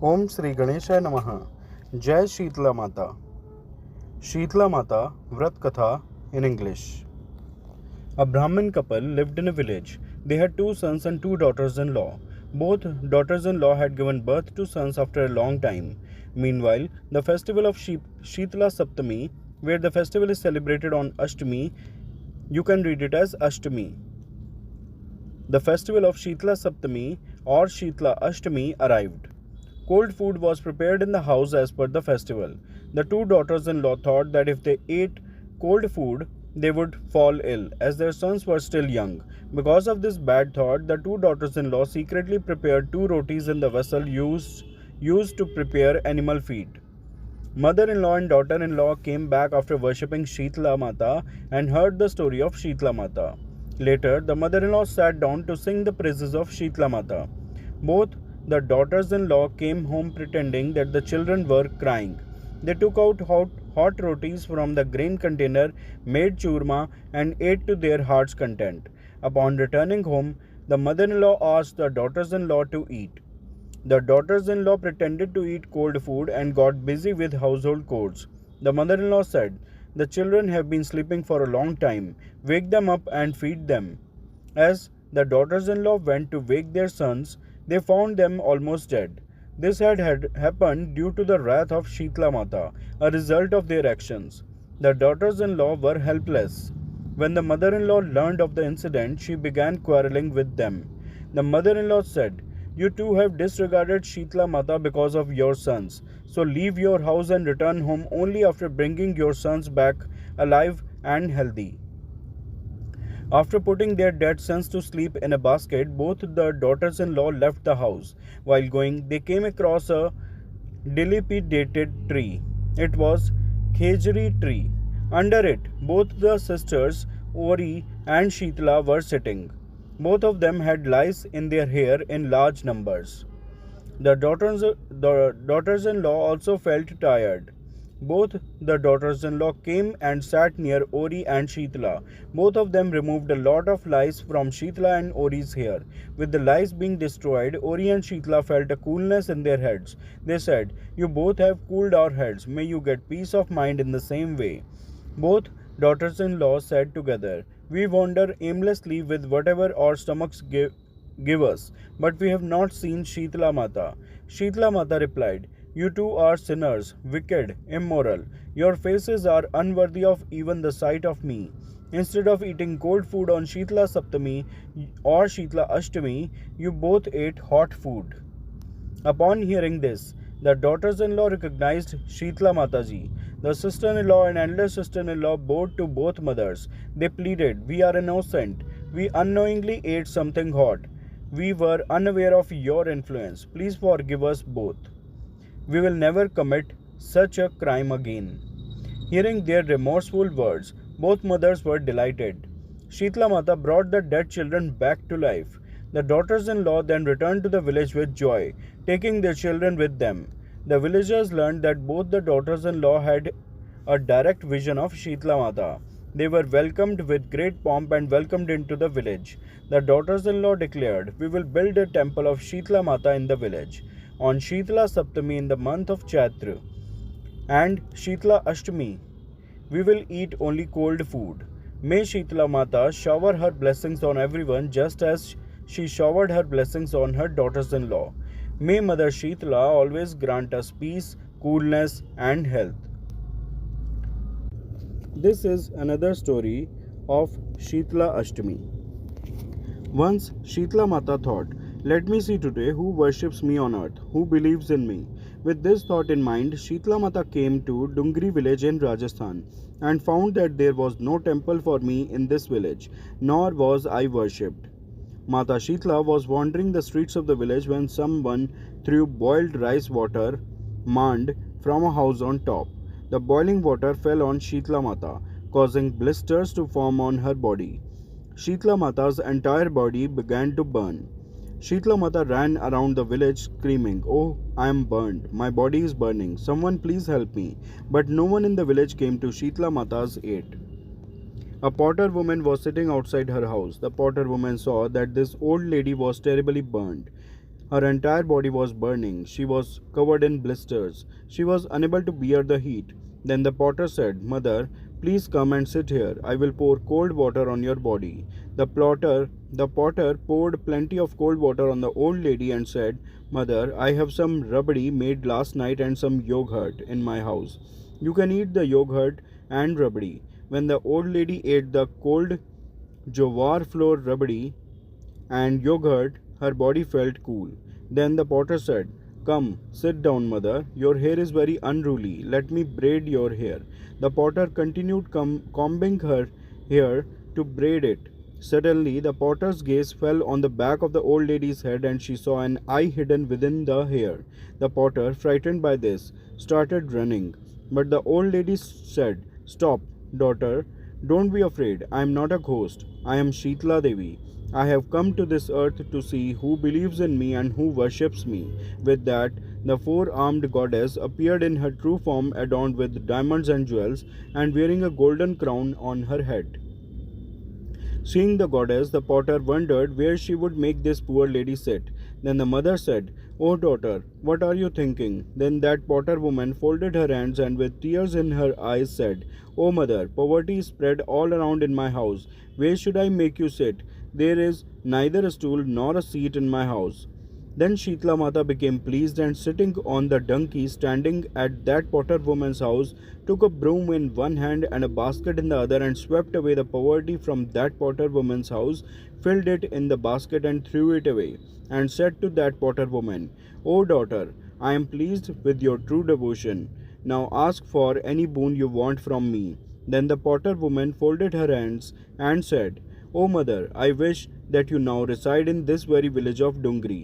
ओम श्री गणेशाय नमः। जय शीतला माता। Sheetla Mata Vrat Katha in English. A Brahmin couple lived in a village. They had 2 sons and 2 daughters-in-law. Both daughters-in-law had given birth to sons after a long time. Meanwhile, the festival of Sheetla Saptami, where the festival is celebrated on Ashtami, you can read it as Ashtami. The festival of Sheetla Saptami or Sheetla Ashtami arrived. Cold food was prepared in the house as per the festival. The 2 daughters-in-law thought that if they ate cold food, they would fall ill, as their sons were still young. Because of this bad thought, the 2 daughters-in-law secretly prepared 2 rotis in the vessel used to prepare animal feed. Mother-in-law and daughter-in-law came back after worshipping Sheetla Mata and heard the story of Sheetla Mata. Later, the mother-in-law sat down to sing the praises of Sheetla Mata. Both the daughters-in-law came home pretending that the children were crying. They took out hot rotis from the grain container, made churma, and ate to their heart's content. Upon returning home, the mother-in-law asked the daughters-in-law to eat. The daughters-in-law pretended to eat cold food and got busy with household chores. The mother-in-law said, "The children have been sleeping for a long time. Wake them up and feed them." As the daughters-in-law went to wake their sons, they found them almost dead. This had happened due to the wrath of Sheetla Mata, a result of their actions. The daughters-in-law were helpless. When the mother-in-law learned of the incident, she began quarreling with them. The mother-in-law said, "You two have disregarded Sheetla Mata because of your sons. So leave your house and return home only after bringing your sons back alive and healthy." After putting their dead sons to sleep in a basket, both the daughters-in-law left the house. While going, they came across a dilapidated tree. It was Khejri tree. Under it, both the sisters, Ori and Sheetla, were sitting. Both of them had lice in their hair in large numbers. The daughters-in-law also felt tired. Both the daughters-in-law came and sat near Ori and Sheetla. Both of them removed a lot of lice from Sheetla and Ori's hair. With the lice being destroyed, Ori and Sheetla felt a coolness in their heads. They said, "You both have cooled our heads. May you get peace of mind in the same way." Both daughters-in-law said together, "We wander aimlessly with whatever our stomachs give us, but we have not seen Sheetla Mata." Sheetla Mata replied, "You two are sinners, wicked, immoral. Your faces are unworthy of even the sight of me. Instead of eating cold food on Sheetla Saptami or Sheetla Ashtami, you both ate hot food." Upon hearing this, the daughters-in-law recognized Sheetla Mataji. The sister-in-law and elder sister-in-law bowed to both mothers. They pleaded, "We are innocent. We unknowingly ate something hot. We were unaware of your influence. Please forgive us both. We will never commit such a crime again." Hearing their remorseful words, both mothers were delighted. Sheetla Mata brought the dead children back to life. The daughters-in-law then returned to the village with joy, taking their children with them. The villagers learned that both the daughters-in-law had a direct vision of Sheetla Mata. They were welcomed with great pomp and welcomed into the village. The daughters-in-law declared, "We will build a temple of Sheetla Mata in the village. On Sheetla Saptami in the month of Chaitra and Sheetla Ashtami, we will eat only cold food. May Sheetla Mata shower her blessings on everyone just as she showered her blessings on her daughters-in-law. May Mother Sheetla always grant us peace, coolness, and health." This is another story of Sheetla Ashtami. Once Sheetla Mata thought, "Let me see today who worships me on earth, who believes in me." With this thought in mind, Sheetla Mata came to Dungri village in Rajasthan and found that there was no temple for me in this village, nor was I worshipped. Mata Sheetla was wandering the streets of the village when someone threw boiled rice water, mand, from a house on top. The boiling water fell on Sheetla Mata, causing blisters to form on her body. Sheetla Mata's entire body began to burn. Sheetla Mata ran around the village screaming, "Oh, I am burned. My body is burning. Someone please help me." But no one in the village came to Sheetla Mata's aid. A potter woman was sitting outside her house. The potter woman saw that this old lady was terribly burned. Her entire body was burning. She was covered in blisters. She was unable to bear the heat. Then the potter said, "Mother, please come and sit here. I will pour cold water on your body." The potter poured plenty of cold water on the old lady and said, "Mother, I have some rabdi made last night and some yogurt in my house. You can eat the yogurt and rabdi." When the old lady ate the cold jowar flour rabdi and yogurt, her body felt cool. Then the potter said, "Come, sit down, mother. Your hair is very unruly. Let me braid your hair." The potter continued combing her hair to braid it. Suddenly, the potter's gaze fell on the back of the old lady's head and she saw an eye hidden within the hair. The potter, frightened by this, started running. But the old lady said, "Stop, daughter. Don't be afraid. I am not a ghost. I am Sheetla Devi. I have come to this earth to see who believes in me and who worships me." With that, the four-armed goddess appeared in her true form, adorned with diamonds and jewels, and wearing a golden crown on her head. Seeing the goddess, the potter wondered where she would make this poor lady sit. Then the mother said, "Oh daughter, what are you thinking?" Then that potter woman folded her hands and with tears in her eyes said, "Oh mother, poverty is spread all around in my house. Where should I make you sit? There is neither a stool nor a seat in my house." Then Sheetla Mata became pleased and sitting on the donkey standing at that potter woman's house, took a broom in one hand and a basket in the other and swept away the poverty from that potter woman's house, filled it in the basket and threw it away, and said to that potter woman, "O daughter, I am pleased with your true devotion. Now ask for any boon you want from me." Then the potter woman folded her hands and said, "O mother, I wish that you now reside in this very village of Dungri.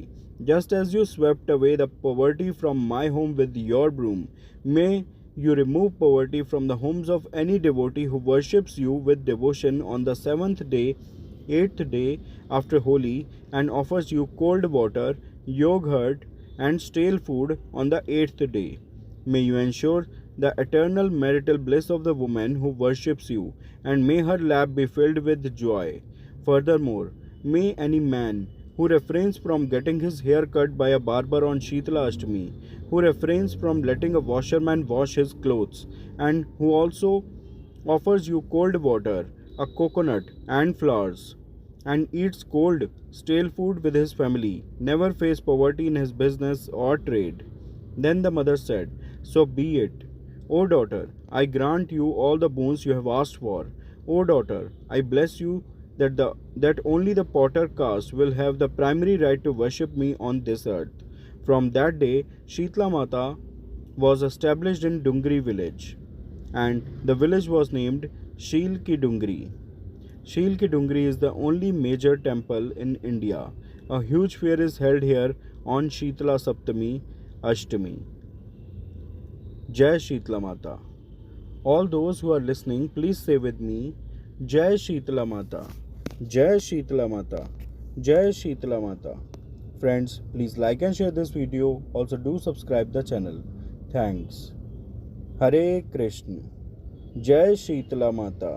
Just as you swept away the poverty from my home with your broom, may you remove poverty from the homes of any devotee who worships you with devotion on the seventh day, eighth day after Holi, and offers you cold water, yogurt, and stale food on the eighth day. May you ensure the eternal marital bliss of the woman who worships you, and may her lap be filled with joy. Furthermore, may any man who refrains from getting his hair cut by a barber on Sheetla Ashtami, who refrains from letting a washerman wash his clothes, and who also offers you cold water, a coconut, and flowers, and eats cold, stale food with his family, never face poverty in his business or trade." Then the mother said, "So be it. O daughter, I grant you all the boons you have asked for. O daughter, I bless you that only the potter caste will have the primary right to worship me on this earth." From that day, Sheetla Mata was established in Dungri village, and the village was named Sheel Ki Dungri. Sheel Ki Dungri is the only major temple in India. A huge fair is held here on Sheetla Saptami Ashtami. Jai Sheetla Mata. All those who are listening, please say with me, Jai Sheetla Mata. Jai Sheetla Mata. Jai Sheetla Mata. Friends, please like and share this video. Also do subscribe the channel. Thanks. Hare Krishna. Jai Sheetla Mata.